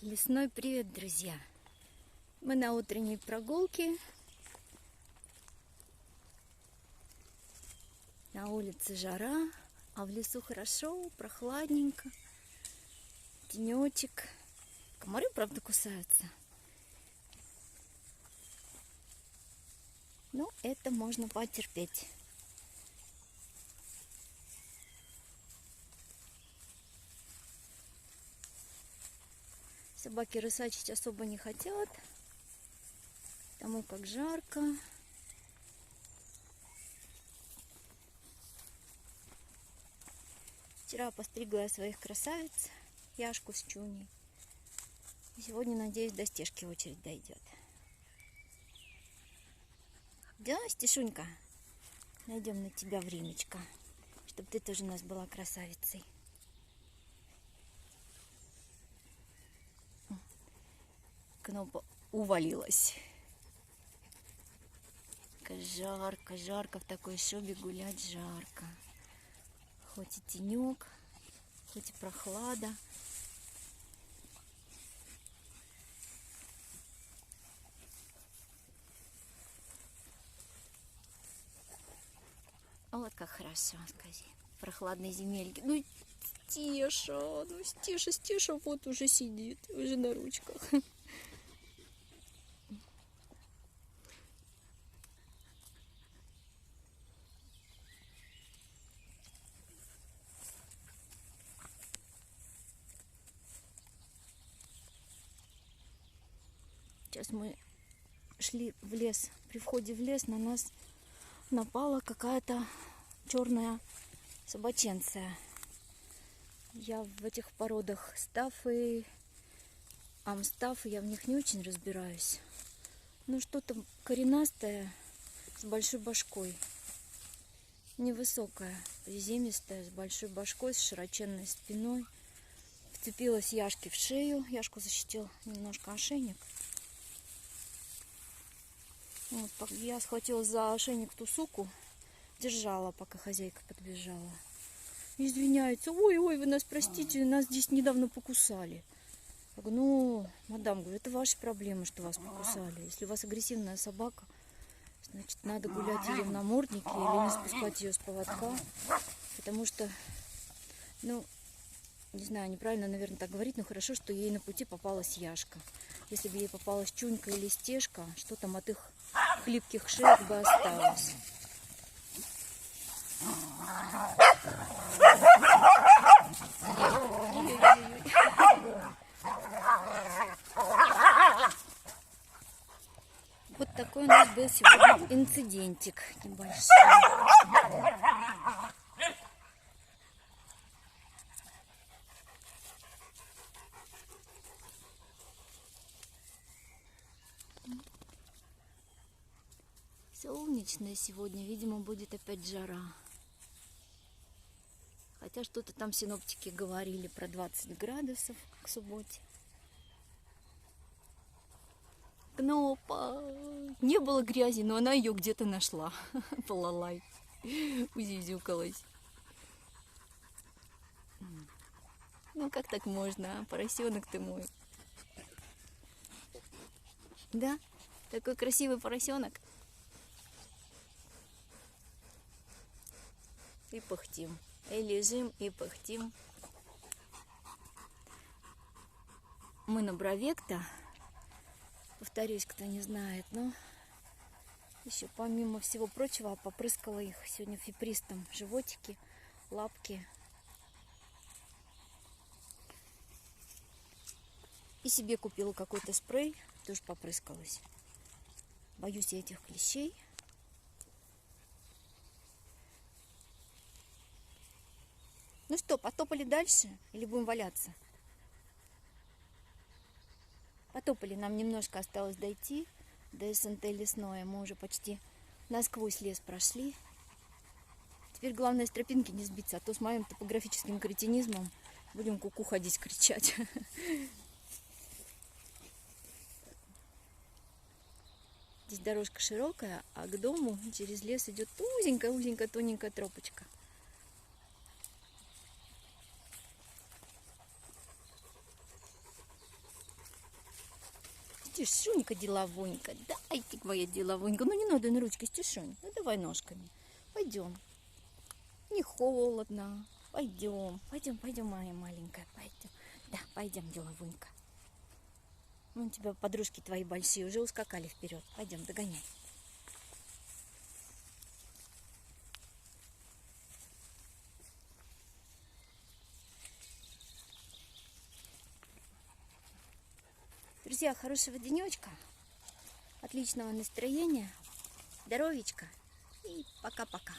Лесной привет, друзья! Мы на утренней прогулке. На улице жара, а в лесу хорошо, прохладненько. Тенечек. Комары, правда, кусаются. Но это можно потерпеть. Собаки рысачить особо не хотят, потому как жарко. Вчера постригла я своих красавиц, Яшку с Чуней. И сегодня, надеюсь, до Стежки очередь дойдет. Да, Стешунька, найдем на тебя времечко, чтобы ты тоже у нас была красавицей. Кнопа увалилась. Жарко, жарко, в такой шубе гулять жарко. Хоть и тенек, хоть и прохлада. Вот как хорошо, скажи. Прохладной земельки. Ну, Стеша вот уже сидит, уже на ручках. Сейчас мы шли в лес. При входе в лес на нас напала какая-то черная собаченция. Я в этих породах стаффы, амстаффы, я в них не очень разбираюсь. Ну, что-то коренастое, с большой башкой. Невысокая, приземистая, с большой башкой, с широченной спиной. Вцепилась Яшке в шею. Яшку защитил немножко ошейник. Вот, я схватила за ошейник ту суку, держала, пока хозяйка подбежала. Извиняется: ой, вы нас простите, нас здесь недавно покусали. Я говорю: ну, мадам, говорю, это ваши проблемы, что вас покусали. Если у вас агрессивная собака, значит, надо гулять ее в наморднике или не спускать ее с поводка. Потому что, ну, не знаю, неправильно, наверное, так говорить, но хорошо, что ей на пути попалась Яшка. Если бы ей попалась Чунька или Стежка, что там от их хлипких шеек бы осталось. Вот такой у нас был сегодня инцидентик небольшой. Солнечная сегодня, видимо, будет опять жара. Хотя что-то там синоптики говорили про 20 градусов к субботе. Кнопа! Не было грязи, но она ее где-то нашла. Балалай. Узюзюкалась. Ну как так можно, а? Поросенок ты мой. Да? Такой красивый поросенок. И пыхтим. И лежим, и пыхтим. Мы на Бровекта. Повторюсь, кто не знает, но еще помимо всего прочего попрыскала их сегодня фипристом. Животики, лапки. И себе купила какой-то спрей, тоже попрыскалась. Боюсь я этих клещей. Ну что, потопали дальше или будем валяться? Потопали, нам немножко осталось дойти до СНТ лесное. Мы уже почти насквозь лес прошли. Теперь главное с тропинки не сбиться, а то с моим топографическим кретинизмом будем куку ходить, кричать. Здесь дорожка широкая, а к дому через лес идет узенькая, тоненькая тропочка. Стишунька деловонька, дайте моя деловонька. Ну не надо на ручки, Стишунь. Ну давай ножками. Пойдем. Не холодно. Пойдем. Пойдем, моя маленькая, пойдем. Да, пойдем, деловонька. Вон у тебя подружки твои большие уже ускакали вперед. Пойдем, догоняй. Друзья, хорошего денечка, отличного настроения, здоровечка и пока-пока.